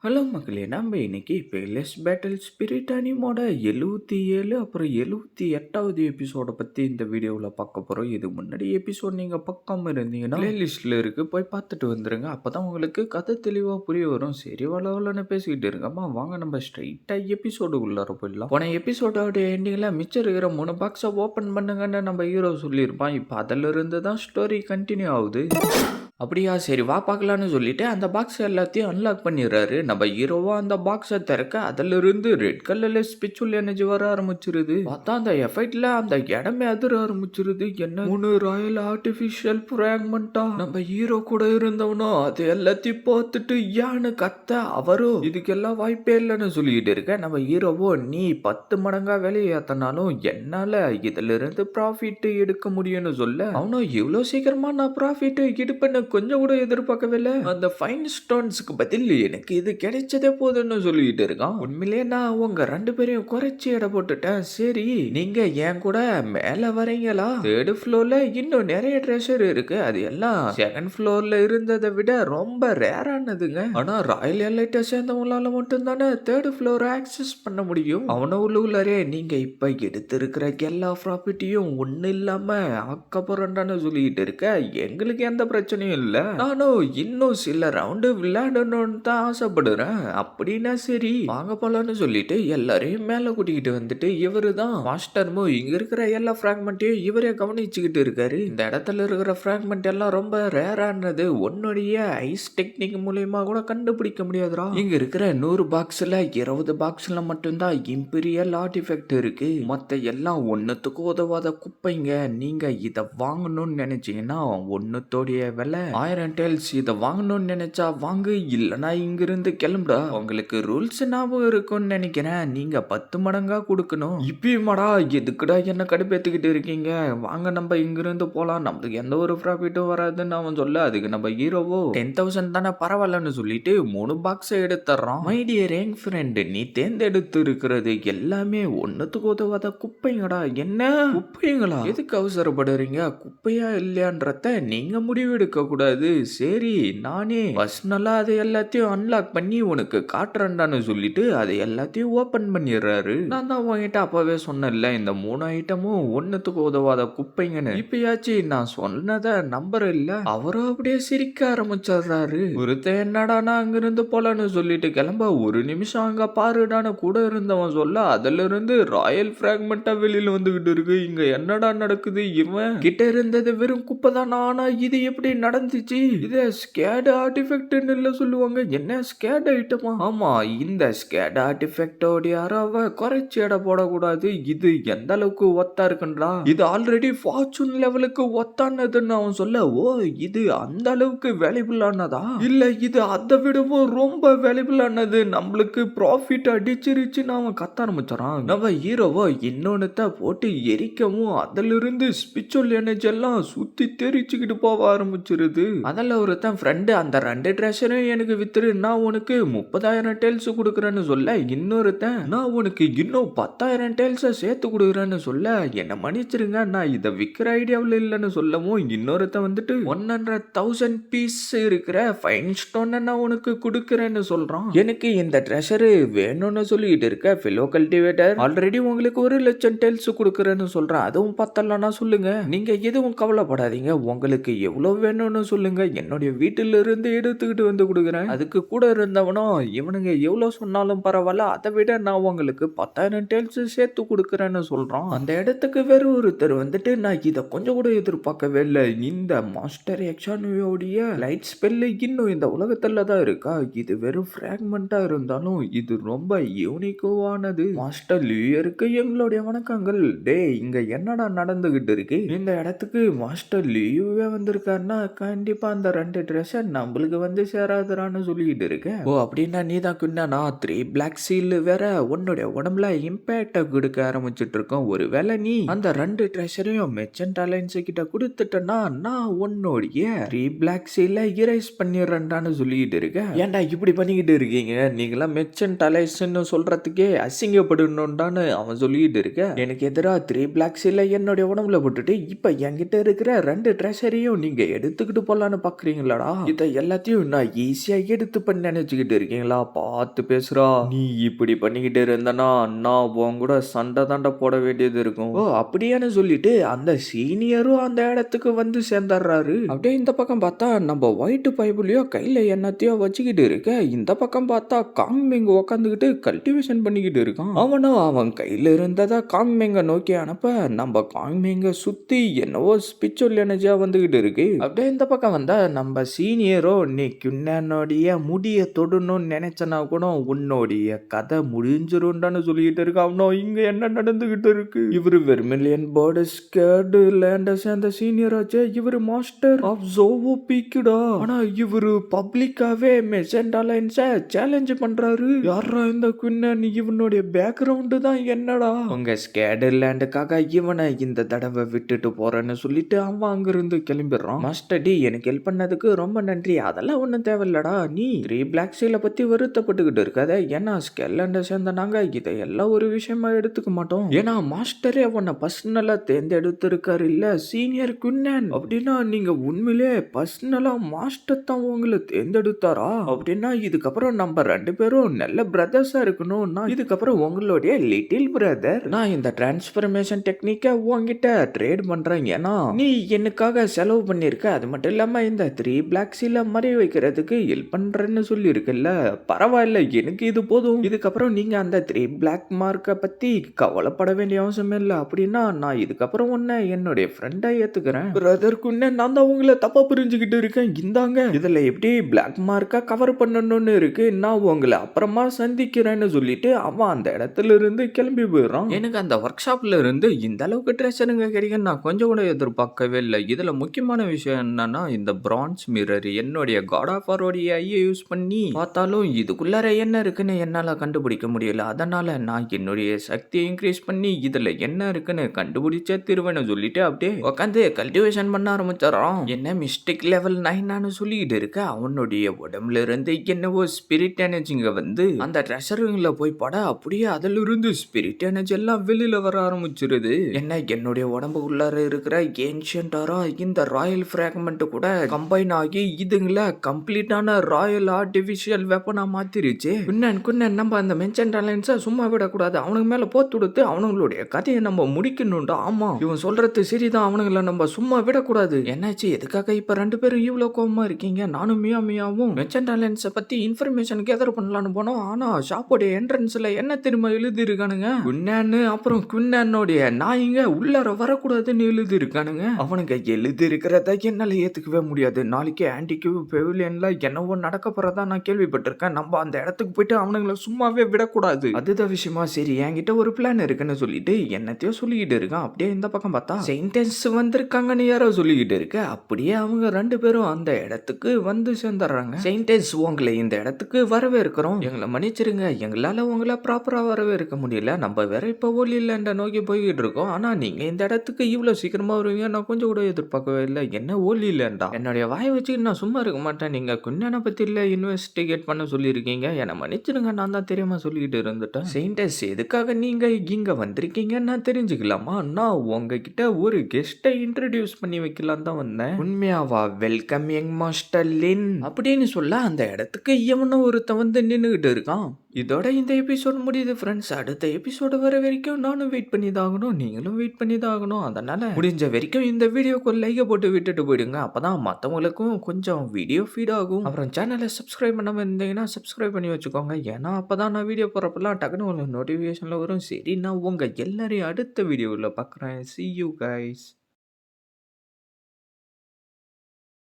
Hello மக்களே! நம்ம இன்னைக்கு பெர்லெஸ் பேட்டில் ஸ்பிரிட் அனிமோட 77 அப்புறம் 78வது எபிசோட பத்தி இந்த வீடியோல பார்க்க போறோம். இதுக்கு முன்னாடி எபிசோட் நீங்க பார்க்காம இருந்தீங்கன்னா, பிளேலிஸ்ட்ல இருக்கு. போய் பார்த்துட்டு வந்துருங்க. அப்பதான் உங்களுக்கு கதை தெளிவா புரிய வரும். சரி வளவலன்னு பேசிக்கிட்டு இருங்கம்மா. வாங்க நம்ம ஸ்ட்ரைட்டா எபிசோடுக்குள்ளார போயிடலாம். போன எபிசோடோட எண்டிங்ல மிச்சம் இருக்கிற 3 பாக்ஸை ஓப்பன் பண்ணுங்கன்னு நம்ம ஹீரோ சொல்லியிருப்பான். இப்போ அதிலிருந்து தான் ஸ்டோரி கண்டினியூ ஆகுது. அப்படியா சரி வா பார்க்கலான்னு சொல்லிட்டு அந்த பாக்ஸ் எல்லாத்தையும் அன்லாக் பண்ணிடுறாரு. நம்ம ஹீரோவா அந்த பாக்ஸை திறக்க அதிலிருந்து ரெட் கலர்ல ஸ்பிரிச்சுவல் எனர்ஜி வர ஆரம்பிச்சிருது. பார்த்தா அந்த எஃபெக்ட்ல அந்த இடமே அதிர ஆரம்பிச்சிருது. என்ன 3 ராயல் ஆர்டிபிஷியல் ஃப்ராக்மெண்டா? நம்ம ஹீரோ கூட இருந்தவனோ அது எல்லாத்தையும் பார்த்துட்டு ஏன்னு கத்த அவரும் இதுக்கெல்லாம் வாய்ப்பே இல்லைன்னு சொல்லிட்டு இருக்க. நம்ம ஹீரோவோ நீ 10 மடங்கா வேலையை ஏத்தனாலும் என்னால இதுல இருந்து ப்ராஃபிட் எடுக்க முடியும்னு சொல்ல அவனும் இவ்வளோ சீக்கிரமா நான் ப்ராஃபிட் எடுப்பேன்னு கொஞ்சம் கூட எதிர்பார்க்கவே இல்லை. அந்த ஃபைன் ஸ்டோன்ஸ்க்கு பதில் எனக்கு இது கிடைச்சதே போதுன்னு சொல்லிட்டு இருக்கான். உண்மையிலேயே நான் உங்க 2 பேரையும் குறைச்சி எடை போட்டுட்டேன். சரி நீங்க என் கூட மேல வரீங்களா? 3rd ஃப்ளோர்ல இன்னும் நிறைய ட்ரெஷர் இருக்கு. அது எல்லாம் 2nd ஃப்ளோர்ல இருந்ததை விட ரொம்ப ரேரானதுங்க. ஆனா ராயல் எலைட்டை சேர்ந்தவங்களால மட்டும்தானே 3rd ஃப்ளோரை ஆக்சஸ் பண்ண முடியும். அவன உள்ளே நீங்க இப்ப எடுத்திருக்கிற எல்லா ப்ராப்பர்ட்டியும் ஒண்ணு இல்லாம ஆக்க போறேன்னு சொல்லிட்டு இருக்க. எங்களுக்கு எந்த பிரச்சனையும் இல்ல. நானும் இன்னும் சில ரவுண்டு விளையாடணும்னு தான் ஆசைப்படுறேன். அப்படின்னா சரி வாங்க போலான்னு சொல்லிட்டு எல்லாரையும் மேல கூட்டிக்கிட்டு வந்துட்டு இவரு தான் மாஸ்டர்மோ இங்க இருக்கிற எல்லா ஃப்ராக்மெண்ட்டையும் இவரே கவனிச்சுக்கிட்டு இருக்காரு. இந்த இடத்துல இருக்கிற ஃப்ராக்மெண்ட் எல்லாம் ரொம்ப ரேரானது. உன்னுடைய ஐஸ் டெக்னிக் மூலியமா கூட கண்டுபிடிக்க முடியாதுடா. இங்க இருக்கிற 100 பாக்ஸ்ல 20 பாக்ஸ்ல மட்டும்தான் இம்பீரியல் ஆர்டிஃபெக்ட் இருக்கு. மத்த எல்லாம் ஒன்னுத்துக்கு உதவாத குப்பைங்க. நீங்க இத வாங்கணும்னு நினைச்சீங்கன்னா ஒன்னுத்தோடைய விலை 1000 டேல்ஸ். இதை வாங்கணும்னு நினைச்சா வாங்கு, இல்லைன்னா இங்கிருந்து கிளம்புடா. உங்களுக்கு ரூல்ஸ் ஞாபகம் இருக்கும்னு நினைக்கிறேன். நீங்க 10 மடங்கா கொடுக்கணும். இப்பயுமாடா எதுக்குடா என்ன கடுப்பேத்துக்கிட்டு இருக்கீங்க? வாங்க நம்ம இங்கிருந்து போலாம். நமக்கு எந்த ஒரு ப்ராஃபிட்டும் வராதுன்னு அவன் சொல்ல அதுக்கு நம்ம ஹீரோவோ 10,000 தானே பரவாயில்லன்னு சொல்லிட்டு 3 பாக்ஸை எடுத்துறான். மை டியர் யங் ஃப்ரெண்ட், நீ தேர்ந்தெடுத்து இருக்கிறது எல்லாமே ஒன்னுத்துக்கு உதவாத குப்பைங்கடா. என்ன குப்பைங்களா? எதுக்கு அவசரப்படுறீங்க? குப்பையா இல்லையான்றத நீங்க முடிவெடுக்க கூடாது. சரி நானே பர்சனலா அதை எல்லாத்தையும் அன்லாக் பண்ணி உனக்கு காட்டுறேன்டான்னு சொல்லிட்டு அதை எல்லாத்தையும் ஓபன் பண்ணிடுறாரு. நான் தான் உங்ககிட்ட அப்பவே சொன்னேன்ல இந்த 3 ஐட்டமும் ஒன்னுத்துக்கு உதவாத குப்பைங்கன்னு. இப்பயாச்சு நான் சொன்னதை நம்பர் இல்ல. அவரும் அப்படியே சிரிக்க ஆரம்பிச்சிடுறாரு. ஒருத்தன் என்னடானா அங்கிருந்து போலான்னு சொல்லிட்டு கிளம்ப ஒரு நிமிஷம் அங்க பாருடான்னு கூட இருந்தவன் சொல்ல அதுல இருந்து ராயல் பிராக்மெண்டா வெளியில வந்துகிட்டு இருக்கு. இங்க என்னடா நடக்குது? இவன் கிட்ட இருந்தது வெறும் குப்பை தான். ஆனா இது எப்படி நடந்துச்சு? இத ஸ்கேட் ஆர்டிஃபெக்ட்னு இல்ல சொல்லுவாங்க. என்ன ஸ்கேட் ஐட்டமா? ஆமா இந்த ஸ்கேட் ஆர்டிஃபெக்டோட யாராவ குறைச்சி எடை போடக்கூடாது. இது எந்த அளவுக்கு ஒத்தா இருக்குன்றா? இது ஆல்ரெடி ஃபார்ச்சூன் லெவலுக்கு ஒத்தானதுன்னு அவன் சொல்ல ஓ இது அந்த அளவுக்கு வேல்யூபிள் ஆனதா? இல்ல இது அதை விடவும் ரொம்ப வேல்யூபிள் ஆனது. நம்மளுக்கு ப்ராஃபிட் அடிச்சிருச்சுன்னு அவன் கத்த ஆரம்பிச்சான். நம்ம ஹீரோவோ இன்னொன்னுத்த போட்டு எரிக்கவும் அதுல இருந்து ஸ்பிரிச்சுவல் எனர்ஜி எல்லாம் சுத்தி தெரிச்சுக்கிட்டு போக ஆரம்பிச்சிருது. அதில் ஒருத்தன் ஃப்ரெண்டு அந்த 2 ட்ரெஷரையும் எனக்கு வித்துரு, நான் உனக்கு 30,000 டேல்ஸ் கொடுக்குறேன்னு சொல்ல இன்னொருத்தன் நான் உனக்கு இன்னும் 10,000 டேல்ஸை சேர்த்து கொடுக்குறேன்னு சொல்ல என்ன மன்னிச்சிருங்க நான் இதை விற்கிற ஐடியாவில் இல்லைன்னு சொல்லவும் இன்னொருத்தன் வந்துட்டு 100,000 பீஸ் இருக்கிற ஃபைன் ஸ்டோனை நான் உனக்கு கொடுக்குறேன்னு சொல்றான். எனக்கு இந்த ட்ரெஷரு வேணும்னு சொல்லிட்டு இருக்க ஃபெலோ கல்டிவேட்டர் ஆல்ரெடி உங்களுக்கு 1,00,000 டேல்ஸ் கொடுக்குறேன்னு சொல்றான். அதுவும் பத்தலன்னா சொல்லுங்க. நீங்க எதுவும் கவலைப்படாதீங்க. உங்களுக்கு எவ்வளவு வேணும்னு சொல்லுங்க, என்னுடைய வீட்டில இருந்து எடுத்துக்கிட்டு வந்து கொடுக்குறேன். அதுக்கு கூட இருந்தவனும் இவனுங்க எவ்வளவு சொன்னாலும் பரவாயில்ல, அதை விட நான் உங்களுக்கு 10,000 டேல்ஸ் சேர்த்து கொடுக்குறேன்னு சொல்றான். அந்த இடத்துக்கு வேற ஒருத்தர் வந்துட்டு நான் இதை கொஞ்சம் கூட எதிர்பார்க்கவே இல்லை. இந்த மாஸ்டர் எக்ஸானோடைய லைட் ஸ்பெல் இன்னும் இந்த உலகத்துல தான் இருக்கா? இது வெறும் பிராக்மெண்டா இருந்தாலும் இது ரொம்ப யூனிக்கானது. மாஸ்டர் லியூயருக்கு எங்களுடைய வணக்கங்கள். டே இங்க என்னடா நடந்துகிட்டு இருக்கு? இந்த இடத்துக்கு மாஸ்டர் லியூவே வந்திருக்காருன்னா கண்டிப்பா அந்த 2 ட்ரெஸ் நம்மளுக்கு வந்து சேராதுறான்னு சொல்லிட்டு இருக்கேன். ஓ அப்படின்னா நீ தான் குண்டானா? 3 பிளாக் சீல் வேற உன்னுடைய உடம்புல இம்பாக்ட கொடுக்க ஆரம்பிச்சுட்டு இருக்கோம். ஒருவேளை நீ அந்த 2 ட்ரெஷரையும் மெர்ச்சன்ட் அலைன்ஸ் கிட்ட கொடுத்துட்டனா நான் உன்னுடைய 3 பிளாக் சீல இரேஸ் பண்ணிடுறேன்டான்னு சொல்லிட்டு இருக்கேன். ஏன்டா இப்படி பண்ணிக்கிட்டு இருக்கீங்க? நீங்களாம் மெர்ச்சன்ட் அலைன்ஸ்னு சொல்றதுக்கே அசிங்கப்படணும்டான்னு அவன் சொல்லிட்டு இருக்க. எனக்கு எதிராக 3 பிளாக் சீல என்னுடைய உடம்புல போட்டுட்டு இப்ப என்கிட்ட இருக்கிற 2 ட்ரெஷரையும் நீங்க எடுத்துக்கிட்டு போலான்னு பாக்குறீங்களாடா? இத எல்லாத்தையும் நான் ஈஸியா எடுத்துப்பேன்னு நினைச்சுக்கிட்டு இருக்கீங்களா? பார்த்து பேசுறா. நீ இப்படி பண்ணிக்கிட்டு இருந்தனா நான் உன் கூட சண்டை தாண்டா போட வேண்டியது இருக்கும். ஓ அப்படியான்னு சொல்லிட்டு அந்த சீனியரும் அந்த இடத்துக்கு வந்து சேர்ந்துடுறாரு. அப்படியே இந்த பக்கம் பார்த்தா நம்ம ஒயிட் பைபிளையோ கையில என்னத்தையோ வச்சுக்கிட்டு இருக்க, இந்த பக்கம் பார்த்தா காங்மெங் உக்காந்துக்கிட்டு கல்டிவேஷன் பண்ணிக்கிட்டு இருக்கான். அவனும் அவன் கையில இருந்ததா காங்மெங்க நோக்கி அனுப்ப நம்ம காங்மெங்க சுத்தி என்னவோ ஸ்பிரிச்சுவல் எனர்ஜியா வந்துகிட்டு இருக்கு. அப்படியே இந்த பக்கம் வந்தா நம்ம சீனியரோ நீ குன்னனுடைய முடிய தொடணும்னு நினைச்சனா கூட உன்னுடைய கதை முடிஞ்சிரும்டான்னு சொல்லிக்கிட்டு இருக்கு. அவனோ இங்க என்ன நடந்துகிட்டு இருக்கு? இவரு வெர்மிலியன் போர்டு ஸ்கேர்டு லேண்ட சேர்ந்த சீனியர் ஆச்சே. இவரு மாஸ்டர் ஆஃப் ஜோவோ பீக்குடா. ஆனா இவரு பப்ளிக்காவே மெசென்ட் அலைன்ஸ சேலஞ்ச் பண்றாரு. யாரா இந்த குன்னன்? இவனுடைய பேக்ரவுண்டு தான் என்னடா? உங்க ஸ்கேர்டு லேண்டுக்காக இவனை இந்த தடவை விட்டுட்டு போறேன்னு சொல்லிட்டு அவன் அங்கிருந்து கிளம்பிடுறான். மாஸ்டர் டி எனக்கு ஹெல்ப் பண்ணதுக்கு ரொம்ப நன்றி. அதெல்லாம் ஒன்றும் தேவையில்லடா. நீ 3 பிளாக் சீலை பத்தி வருத்தப்பட்டுக்கிட்டு இருக்காத. ஏன்னா ஸ்கெல்லண்ட சேர்ந்த நாங்க இதையெல்லாம் ஒரு விஷயமா எடுத்துக்க மாட்டோம். ஏன்னா மாஸ்டரே உன்னை பர்சனலா தேர்ந்தெடுத்திருக்காரு இல்ல சீனியர் குன்னன். அப்படின்னா நீங்க உண்மையிலே பர்சனலா மாஸ்டர் தான் உங்களை தேர்ந்தெடுத்தாரா? அப்படின்னா இதுக்கப்புறம் நம்ம 2 பேரும் நல்ல பிரதர்ஸா இருக்கணும். நான் இதுக்கப்புறம் உங்களுடைய லிட்டில் பிரதர். நான் இந்த டிரான்ஸ்பர்மேஷன் டெக்னிக்கை உங்ககிட்ட ட்ரேட் பண்றேன். ஏன்னா நீ எனக்காக செலவு பண்ணிருக்க. அது மட்டும் இல்லாம இந்த 3 பிளாக் சீல மறைய வைக்கிறதுக்கு ஹெல்ப் பண்றேன்னு சொல்லி இருக்குல்ல. பரவாயில்ல எனக்கு இது போதும். இதுக்கப்புறம் நீங்க அந்த 3 பிளாக் மார்க்கை பத்தி கவலைப்பட வேண்டிய அவசியம் இல்லை. அப்படின்னா நான் இதுக்கப்புறம் உன்னை என்னுடைய ஃப்ரெண்டா ஏத்துக்கிறேன். பிரதர்க்குன்னு நான் தான் உங்களை தப்பா புரிஞ்சுக்கிட்டு இருக்கேன். இந்தாங்க இதுல எப்படி பிளாக் மார்க்கா கவர் பண்ணணும்னு இருக்கு. நான் உங்களை அப்புறமா சந்திக்கிறேன்னு சொல்லிட்டு அவன் அந்த இடத்துல இருந்து கிளம்பி போயிடுறான். எனக்கு அந்த ஒர்க் ஷாப்ல இருந்து இந்த அளவுக்கு ட்ரெஷருங்க கிடைக்கும் நான் கொஞ்சம் கூட எதிர்பார்க்கவே இல்லை. இதுல முக்கியமான விஷயம் என்னன்னா இந்த பிரான்ஸ் மிரர் என்னுடைய காட் ஆஃப் வாரோடைய ஐயை யூஸ் பண்ணி பார்த்தாலும் இதுக்குள்ளார என்ன இருக்குன்னு என்னால கண்டுபிடிக்க முடியல. அதனால நான் என்னுடைய சக்தியை இன்க்ரீஸ் பண்ணி இதுல என்ன இருக்குன்னு கண்டுபிடிச்சே திருவேன்னு சொல்லிட்டு அப்படியே உட்காந்து கல்டிவேஷன் பண்ண ஆரம்பிச்சாராம். என்ன மிஸ்டேக் லெவல் 9 சொல்லிட்டு இருக்க. அவனுடைய உடம்புல இருந்து என்னவோ ஸ்பிரிட் எனர்ஜிங்க வந்து அந்த ட்ரெஷருங்கள போய் பட அப்படியே அதுல இருந்து ஸ்பிரிட் எனர்ஜி எல்லாம் வெளியில வர ஆரம்பிச்சிருது. என்ன என்னுடைய உடம்புக்குள்ளார இருக்கிற ஏன்ஷியன்டாரா இந்த ராயல் ஃபிராக்மெண்ட் கூட கம்பைன் ஆகி இதுங்கள கம்ப்ளீட்டான ராயல் ஆர்டிஃபிஷியல் வெப்பனா மாத்திருச்சு. குன்னன் நம்ம அந்த மென்ஷன் அலைன்ஸை சும்மா விடக்கூடாது. அவனுக்கு மேல போத்து கொடுத்து அவனுங்களுடைய கதையை நம்ம முடிக்கணும்டா. ஆமா இவன் சொல்றது சரிதான். அவனுங்களை நம்ம சும்மா விடக்கூடாது. என்னாச்சு எதுக்காக இப்ப 2 பேரும் இவ்வளவு கோவமா இருக்கீங்க? நானும் மியாவும் மென்ஷன் அலைன்ஸை பத்தி இன்ஃபர்மேஷன் கேதர் பண்ணலான்னு போனோம். ஆனா ஷாப்போடைய என்ட்ரன்ஸ்ல என்ன திரும்ப எழுதி இருக்கானுங்க குன்னன்னு அப்புறம் குன்னனுடைய நாய்ங்க உள்ளார வரக்கூடாதுன்னு எழுதி இருக்கானுங்க. அவனுங்க எழுதி இருக்கிறத என்னால ஏத்துக்கவே முடியாது. நாளைக்கு ஆன்டிக்கு பெவிலியன்ல என்னவோ நடக்க போறதா நான் கேள்விப்பட்டிருக்கேன். நம்ம அந்த இடத்துக்கு போயிட்டு அவனுங்களை சும்மாவே விடக்கூடாது. அதுதான் விஷயமா. சரி என்கிட்ட ஒரு பிளான் இருக்குன்னு சொல்லிட்டு என்னத்தையோ சொல்லிக்கிட்டு இருக்கான். அப்படியே இந்த பக்கம் பார்த்தா செயின்டன்ஸ் வந்திருக்காங்கன்னு யாரோ சொல்லிக்கிட்டு இருக்க. அப்படியே அவங்க 2 பேரும் அந்த இடத்துக்கு வந்து சேர்ந்துடுறாங்க. செயின்டன்ஸ் உங்களை இந்த இடத்துக்கு வரவேற்கிறோம். எங்களை மன்னிச்சிருங்க. எங்களால உங்களை ப்ராப்பரா வரவேற்க முடியல. நம்ம வேற இப்ப ஓலி லேண்ட நோக்கி போய்கிட்டு இருக்கோம். ஆனா நீங்க இந்த இடத்துக்கு இவ்வளவு சீக்கிரமா வருவீங்க நான் கொஞ்சம் கூட எதிர்பார்க்கவே இல்லை. என்ன ஓலி லேண்டா? என்னுடைய வாயை வச்சு நான் சும்மா இருக்க மாட்டேன். நீங்க குன்னனை பத்தி இல்ல இன்வெஸ்டிகேட் பண்ண சொல்லியிருக்கீங்க. என்னை மன்னிச்சிருங்க. நான் தான் தெரியாம சொல்லிக்கிட்டு இருந்துட்டேன். செயின்டஸ் எதுக்காக நீங்க இங்க வந்திருக்கீங்க நான் தெரிஞ்சுக்கலாமா? நான் உங்ககிட்ட ஒரு கெஸ்ட்டை இன்ட்ரடியூஸ் பண்ணி வைக்கலாம் தான் வந்தேன். உண்மையாவா? வெல்கம் யங் மாஸ்டர் லின் அப்படின்னு சொல்ல அந்த இடத்துக்கு இவனும் ஒருத்தன் வந்து நின்னுகிட்டு இருக்கான். இதோட இந்த எபிசோட் முடியுது ஃப்ரெண்ட்ஸ். அடுத்த எபிசோடு வர வரைக்கும் நானும் வெயிட் பண்ணி தான் ஆகணும். நீங்களும் வெயிட் பண்ணி தான் ஆகணும். அதனால முடிஞ்ச வரைக்கும் இந்த வீடியோக்கு ஒரு லைக்கை போட்டு விட்டுட்டு போயிடுங்க. அப்பதான் மற்றவங்களுக்கும் கொஞ்சம் வீடியோ ஃபீட் ஆகும். அப்புறம் சேனலை சப்ஸ்கிரைப் பண்ணாம இருந்தீங்கன்னா சப்ஸ்கிரைப் பண்ணி வச்சுக்கோங்க. ஏன்னா அப்பதான் நான் வீடியோ போறப்பெல்லாம் டக்குனு உங்களுக்கு நோட்டிஃபிகேஷன்ல வரும். சரி நான் உங்க எல்லாரையும் அடுத்த வீடியோவில் பார்க்குறேன். See you guys.